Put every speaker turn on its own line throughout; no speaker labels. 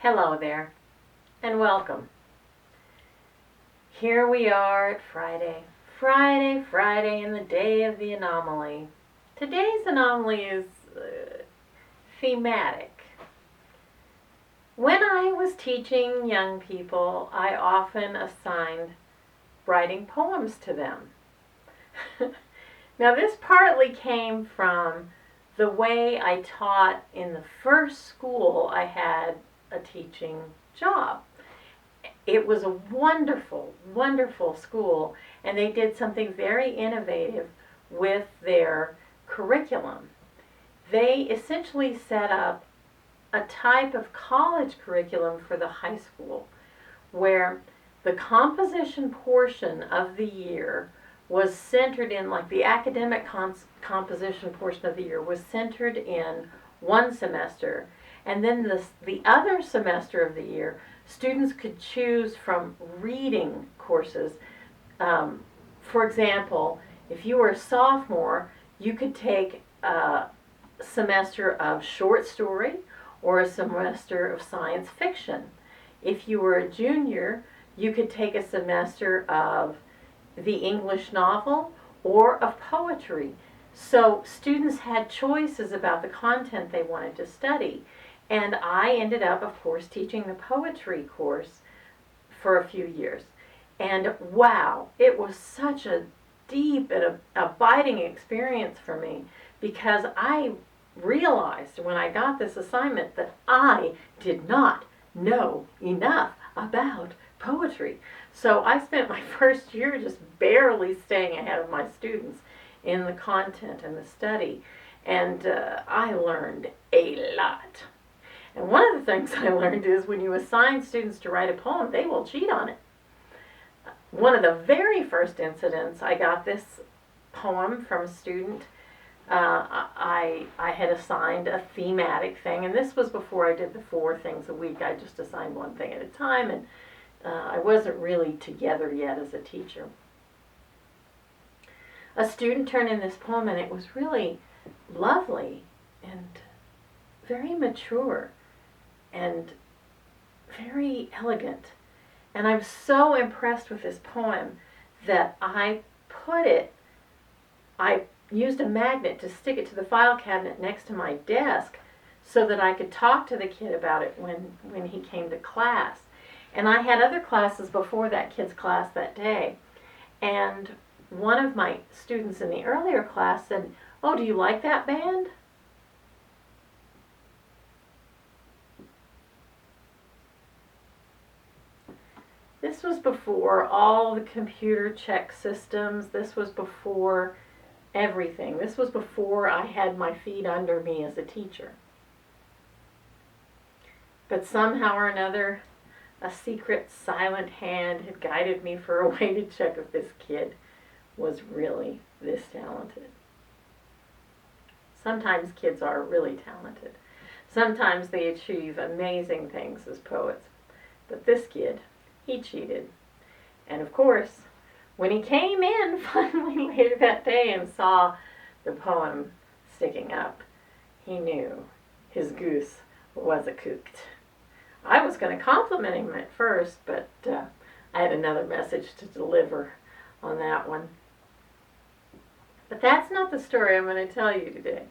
Hello there, and welcome. Here we are at Friday. Friday, and the day of the anomaly. Today's anomaly is thematic. When I was teaching young people, I often assigned writing poems to them. Now, this partly came from the way I taught in the first school I had a teaching job. It was a wonderful, wonderful school, and they did something very innovative with their curriculum. They essentially set up a type of college curriculum for the high school where the composition portion of the year was centered in, like the academic composition portion of the year was centered in one semester, and then the other semester of the year, students could choose from reading courses. For example, if you were a sophomore, you could take a semester of short story or a semester of science fiction. If you were a junior, you could take a semester of the English novel or of poetry. So students had choices about the content they wanted to study. And I ended up, of course, teaching the poetry course for a few years. And wow, it was such a deep and abiding experience for me, because I realized when I got this assignment that I did not know enough about poetry. So I spent my first year just barely staying ahead of my students in the content and the study. And I learned a lot. And one of the things I learned is when you assign students to write a poem, they will cheat on it. One of the very first incidents, I got this poem from a student. I had assigned a thematic thing, and this was before I did the 4 things a week. I just assigned one thing at a time, and I wasn't really together yet as a teacher. A student turned in this poem, and it was really lovely and very mature and very elegant. And I was so impressed with this poem that I used a magnet to stick it to the file cabinet next to my desk so that I could talk to the kid about it when he came to class. And I had other classes before that kid's class that day. And one of my students in the earlier class said, "Oh, do you like that band?" This was before all the computer check systems. This was before everything. This was before I had my feet under me as a teacher. But somehow or another, a secret, silent hand had guided me for a way to check if this kid was really this talented. Sometimes kids are really talented. Sometimes they achieve amazing things as poets. But this kid, he cheated. And of course, when he came in finally later that day and saw the poem sticking up, he knew his goose was cooked. I was going to compliment him at first, but I had another message to deliver on that one. But that's not the story I'm going to tell you today.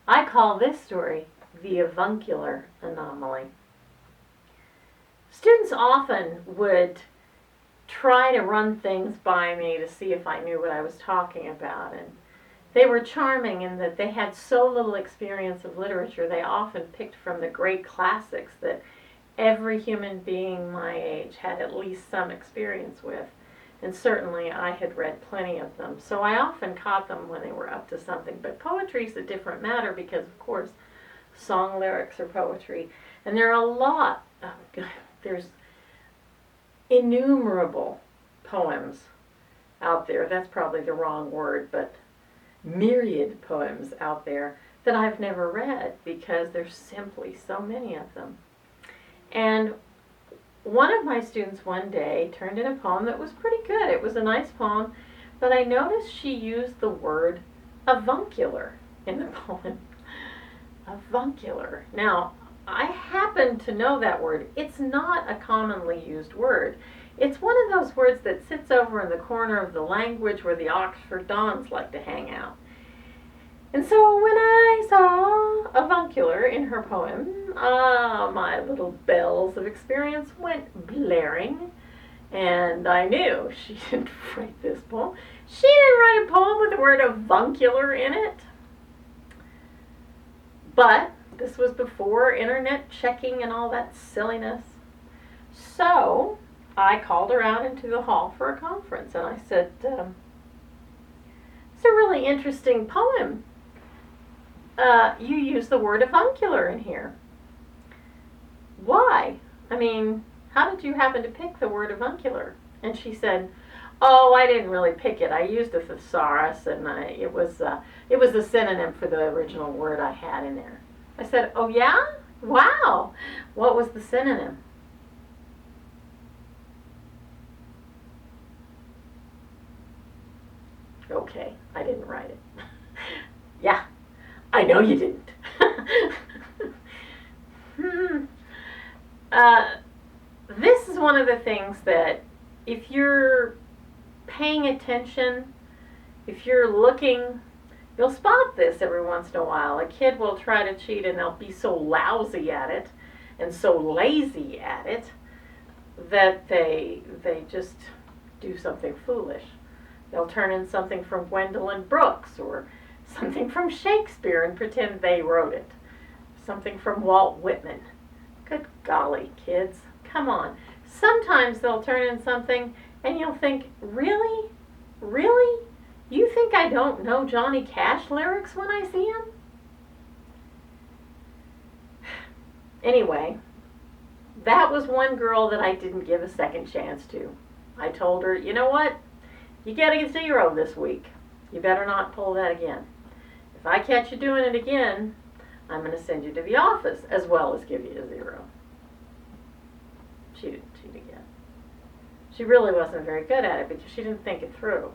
I call this story the Avuncular Anomaly. Students often would try to run things by me to see if I knew what I was talking about, and they were charming in that they had so little experience of literature. They often picked from the great classics that every human being my age had at least some experience with, and certainly I had read plenty of them, so I often caught them when they were up to something. But poetry is a different matter because, of course, song lyrics are poetry, and there are a lot of there's innumerable poems out there. That's probably the wrong word, but myriad poems out there that I've never read because there's simply so many of them. And one of my students one day turned in a poem that was pretty good. It was a nice poem, but I noticed she used the word avuncular in the poem. Avuncular. Now, I happen to know that word. It's not a commonly used word. It's one of those words that sits over in the corner of the language where the Oxford Dons like to hang out. And so when I saw Avuncular in her poem, my little bells of experience went blaring, and I knew she didn't write this poem. She didn't write a poem with the word avuncular in it. But this was before internet checking and all that silliness. So I called her out into the hall for a conference, and I said, it's a really interesting poem. You use the word avuncular in here. Why? I mean, how did you happen to pick the word avuncular? And she said, oh, I didn't really pick it. I used a thesaurus, and it was a synonym for the original word I had in there. I said, oh yeah? Wow. What was the synonym? Okay, I didn't write it. Yeah, I know you didn't. This is one of the things that if you're paying attention, if you're looking, you'll spot this every once in a while. A kid will try to cheat and they'll be so lousy at it and so lazy at it that they just do something foolish. They'll turn in something from Gwendolyn Brooks or something from Shakespeare and pretend they wrote it. Something from Walt Whitman. Good golly, kids, come on. Sometimes they'll turn in something and you'll think, really? Really? You think I don't know Johnny Cash lyrics when I see him? Anyway, that was one girl that I didn't give a second chance to. I told her, you know what? You get a 0 this week. You better not pull that again. If I catch you doing it again, I'm going to send you to the office as well as give you a 0. She didn't cheat again. She really wasn't very good at it because she didn't think it through.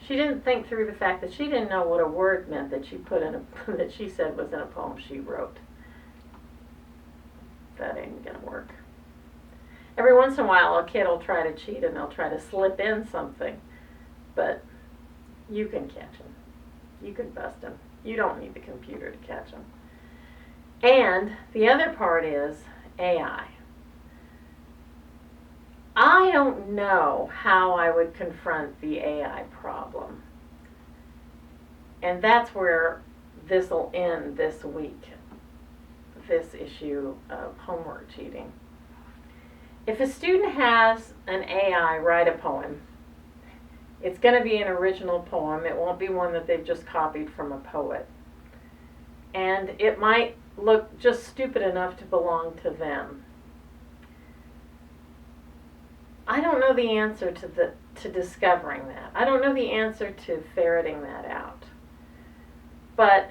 She didn't think through the fact that she didn't know what a word meant that she put in a that she said was in a poem she wrote. That ain't gonna work. Every once in a while, a kid will try to cheat and they'll try to slip in something, but you can catch them. You can bust them. You don't need the computer to catch them. And the other part is AI. I don't know how I would confront the AI problem. And that's where this will end this week, this issue of homework cheating. If a student has an AI write a poem, it's going to be an original poem. It won't be one that they've just copied from a poet. And it might look just stupid enough to belong to them. I don't know the answer to discovering that. I don't know the answer to ferreting that out. But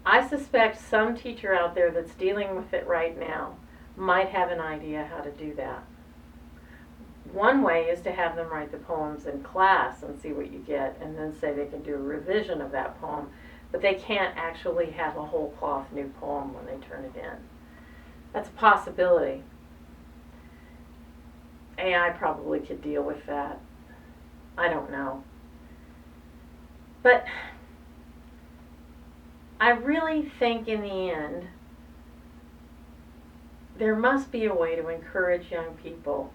I suspect some teacher out there that's dealing with it right now might have an idea how to do that. One way is to have them write the poems in class and see what you get, and then say they can do a revision of that poem, but they can't actually have a whole cloth new poem when they turn it in. That's a possibility. AI probably could deal with that. I don't know. But I really think in the end, there must be a way to encourage young people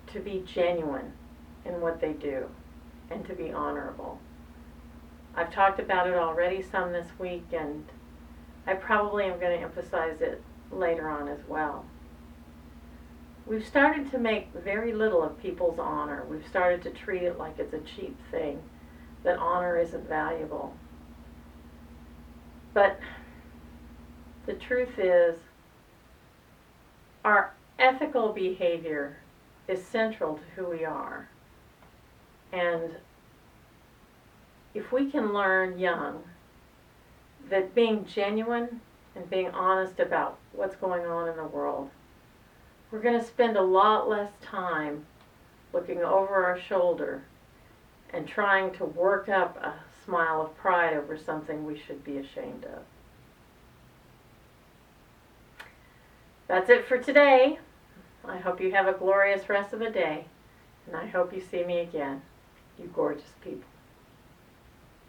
to be genuine in what they do and to be honorable. I've talked about it already some this week, and I probably am going to emphasize it later on as well. We've started to make very little of people's honor. We've started to treat it like it's a cheap thing, that honor isn't valuable. But the truth is, our ethical behavior is central to who we are. And if we can learn young that being genuine and being honest about what's going on in the world, we're going to spend a lot less time looking over our shoulder and trying to work up a smile of pride over something we should be ashamed of. That's it for today. I hope you have a glorious rest of the day, and I hope you see me again, you gorgeous people.